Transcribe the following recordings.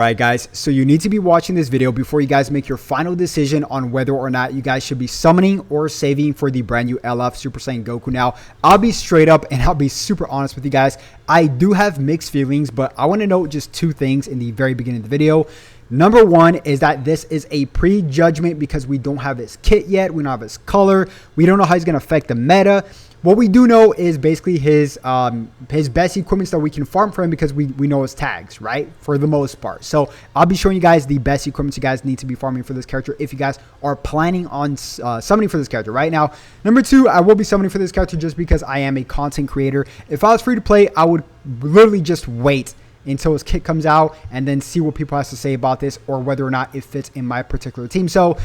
Alright guys, so you need to be watching this video before you guys make your final decision on whether or not you guys should be summoning or saving for the brand new LF Super Saiyan Goku. Now, I'll be straight up and I'll be super honest with you guys. I do have mixed feelings, but I want to note just two things in the very beginning of the video. Number one is that this is a prejudgment because we don't have his kit yet. We don't have his color. We don't know how he's going to affect the meta. What we do know is basically his best equipments that we can farm for him because we know his tags, right? For the most part. So I'll be showing you guys the best equipments you guys need to be farming for this character if you guys are planning on summoning for this character right now. Number two, I will be summoning for this character just because I am a content creator. If I was free to play, I would literally just wait until his kit comes out and then see what people have to say about this or whether or not it fits in my particular team. So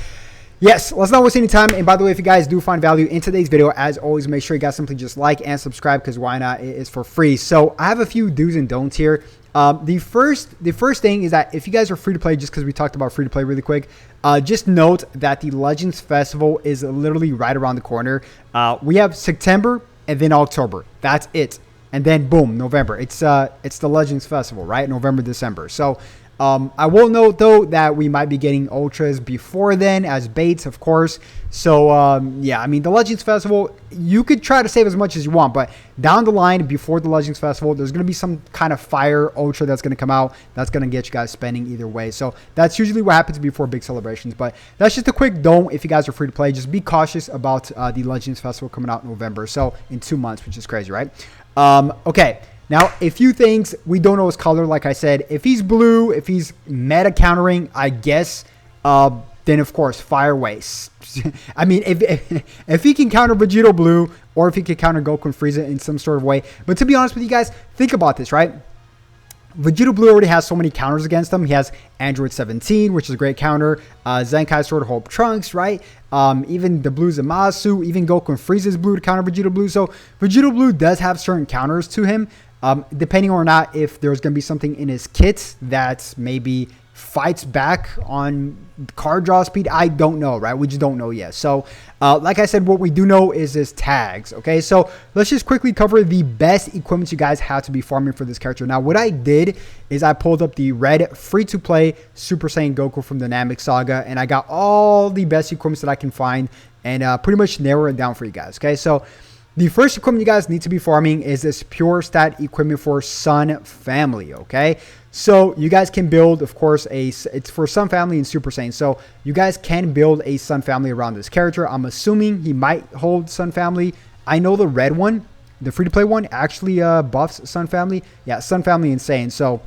yes, let's not waste any time. And by the way, if you guys do find value in today's video, as always, make sure you guys simply just like and subscribe because why not? It is for free. So I have a few do's and don'ts here. The first thing is that if you guys are free to play, just because we talked about free to play really quick, just note that the Legends Festival is literally right around the corner. We have September and then October. That's it. And then boom, November. It's the Legends Festival, right? November, December. So I will note though that we might be getting ultras before then as baits, of course. So yeah, I mean the Legends Festival, you could try to save as much as you want, but down the line before the Legends Festival, there's going to be some kind of fire ultra that's going to come out that's going to get you guys spending either way. So that's usually what happens before big celebrations. But that's just a quick don't. If you guys are free to play, just be cautious about the Legends Festival coming out in November. So in 2 months, which is crazy, right? Okay. Now, a few things. We don't know his color, like I said. If he's blue, if he's meta countering, I guess, then of course, fire waste. I mean, if he can counter Vegito blue, or if he can counter Goku and Frieza in some sort of way. But to be honest with you guys, think about this, right? Vegito Blue already has so many counters against him. He has Android 17, which is a great counter. Zenkai Sword of Hope Trunks, right? Even the Blues of Masu, even Goku and Frieza's blue to counter Vegito Blue. So Vegito Blue does have certain counters to him. Depending or not if there's going to be something in his kit that maybe fights back on card draw speed. I don't know, right? We just don't know yet. So like I said, what we do know is his tags. Okay, so let's just quickly cover the best equipment you guys have to be farming for this character. Now, what I did is I pulled up the red free-to-play Super Saiyan Goku from the Namek Saga, and I got all the best equipments that I can find and pretty much narrow it down for you guys. Okay, so the first equipment you guys need to be farming is this pure stat equipment for Sun Family, okay? So you guys can build, of course, it's for Sun Family and Super Saiyan. So you guys can build a Sun Family around this character. I'm assuming he might hold Sun Family. I know the red one, the free-to-play one, actually buffs Sun Family. Yeah, Sun Family Insane. So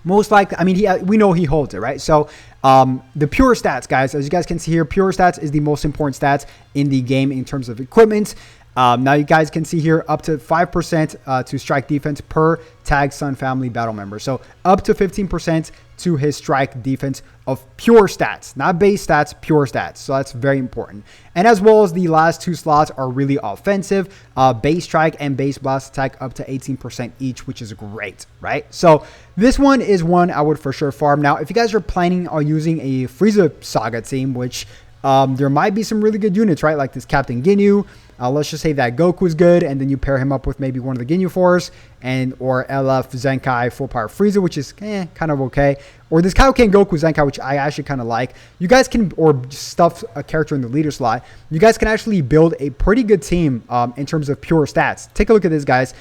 most likely, I mean, we know he holds it, right? So the pure stats, guys, as you guys can see here, pure stats is the most important stats in the game in terms of equipment. Now you guys can see here up to 5% to strike defense per tag Sun Family battle member. So up to 15% to his strike defense of pure stats, not base stats, pure stats. So that's very important. And as well as the last two slots are really offensive, base strike and base blast attack up to 18% each, which is great, right? So this one is one I would for sure farm. Now, if you guys are planning on using a Frieza Saga team, which there might be some really good units, right? Like this Captain Ginyu. Let's just say that Goku is good, and then you pair him up with maybe one of the Ginyu Force, or LF Zenkai Full Power Frieza, which is kind of okay. Or this Kaioken Goku Zenkai, which I actually kind of like. You guys can, or stuff a character in the leader slot. You guys can actually build a pretty good team in terms of pure stats. Take a look at this, guys.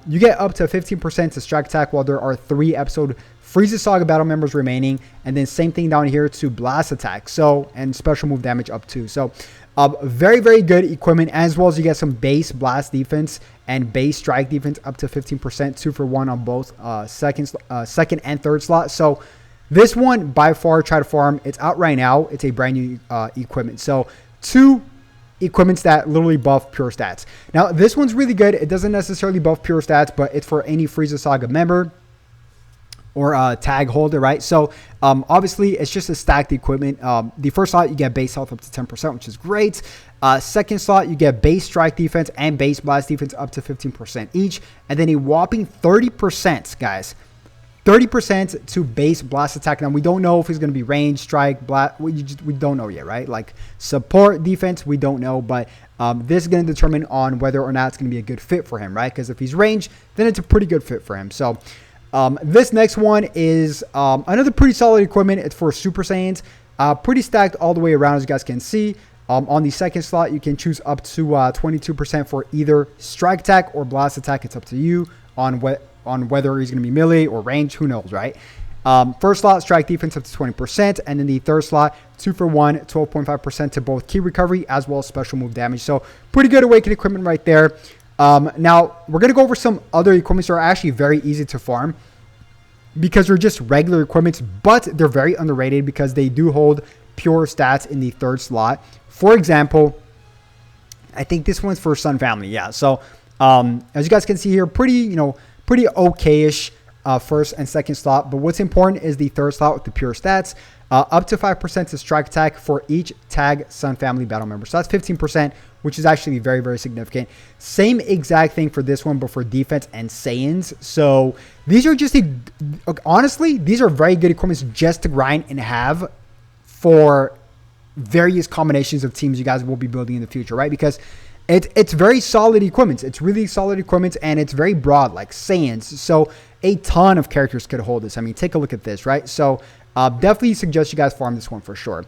You get up to 15% to strike attack while there are 3 episode Frieza Saga battle members remaining, and then same thing down here to blast attack. So, and special move damage up to. So, very, very good equipment, as well as you get some base blast defense and base strike defense up to 15%, 2 for 1 on both second and third slot. So this one by far, try to farm. It's out right now. It's a brand new equipment. So 2 equipments that literally buff pure stats. Now this one's really good. It doesn't necessarily buff pure stats, but it's for any Frieza Saga member or tag holder, right? So obviously it's just a stacked equipment. The first slot you get base health up to 10%, which is great. Second slot you get base strike defense and base blast defense up to 15% each, and then a whopping 30%, guys, 30% to base blast attack. Now we don't know if he's going to be range, strike, blast. We don't know yet, right? Like support defense, we don't know, but this is going to determine on whether or not it's going to be a good fit for him, right? Because if he's range, then it's a pretty good fit for him. So This next one is another pretty solid equipment. It's for Super Saiyans. Pretty stacked all the way around, as you guys can see. On the second slot, you can choose up to 22% for either strike attack or blast attack. It's up to you on whether he's going to be melee or range. Who knows, right? First slot, strike defense up to 20%. And then the third slot, 2-for-1, 12.5% to both key recovery as well as special move damage. So pretty good awakened equipment right there. Now, we're going to go over some other equipments that are actually very easy to farm because they're just regular equipments, but they're very underrated because they do hold pure stats in the third slot. For example, I think this one's for Sun Family. Yeah. So, as you guys can see here, pretty okay-ish first and second slot. But what's important is the third slot with the pure stats. Up to 5% to strike attack for each tag Sun Family battle member. So that's 15%, which is actually very, very significant. Same exact thing for this one, but for defense and Saiyans. So these are just, honestly, these are very good equipments just to grind and have for various combinations of teams you guys will be building in the future, right? Because it's very solid equipment. It's really solid equipment, and it's very broad, like Saiyans. So a ton of characters could hold this. I mean, take a look at this, right? So definitely suggest you guys farm this one for sure.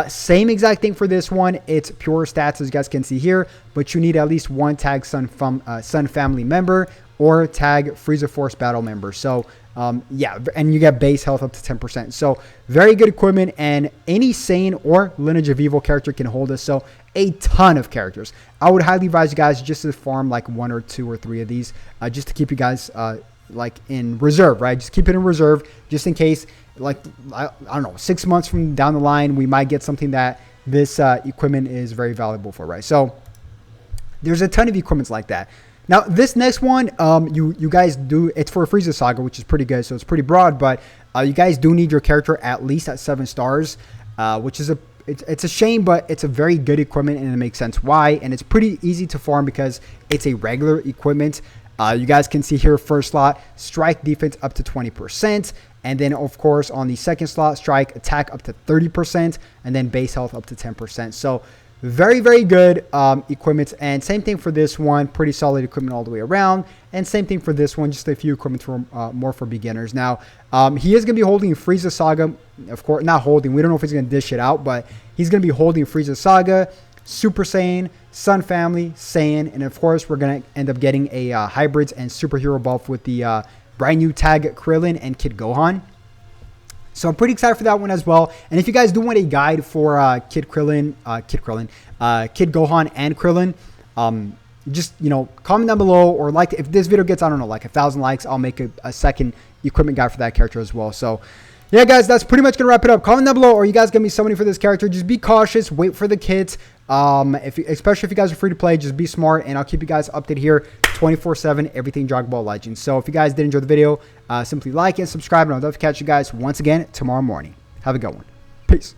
Same exact thing for this one. It's pure stats, as you guys can see here, but you need at least one tag Sun Family member or tag Frieza Force battle member. So yeah, and you get base health up to 10%. So very good equipment, and any Saiyan or Lineage of Evil character can hold this. So a ton of characters. I would highly advise you guys just to farm like 1 or 2 or 3 of these, just to keep you guys like in reserve, right? Just keep it in reserve just in case, like, I don't know, 6 months from down the line, we might get something that this equipment is very valuable for, right? So there's a ton of equipments like that. Now, this next one, you guys do, it's for Frieza Saga, which is pretty good, so it's pretty broad, but you guys do need your character at least at 7 stars, which is it's a shame, but it's a very good equipment, and it makes sense why, and it's pretty easy to farm because it's a regular equipment. You guys can see here, first slot, strike defense up to 20%, and then, of course, on the second slot, strike attack up to 30%, and then base health up to 10%. So very, very good equipment. And same thing for this one, pretty solid equipment all the way around. And same thing for this one, just a few equipment for more for beginners. Now, he is going to be holding Frieza Saga, of course, not holding. We don't know if he's going to dish it out, but he's going to be holding Frieza Saga, Super Saiyan, Sun Family, Saiyan, and of course, we're going to end up getting a hybrids and superhero buff with the brand new tag Krillin and Kid Gohan. So I'm pretty excited for that one as well. And if you guys do want a guide for Kid Gohan and Krillin, just, comment down below, or like, if this video gets, I don't know, like 1,000 likes, I'll make a second equipment guide for that character as well. So yeah, guys, that's pretty much gonna wrap it up. Comment down below, are you guys gonna be summoning for this character? Just be cautious, wait for the kits. Especially if you guys are free to play, just be smart, and I'll keep you guys updated here 24/7, everything Dragon Ball Legends. So if you guys did enjoy the video, simply like and subscribe, and I'll love to catch you guys once again tomorrow morning. Have a good one. Peace.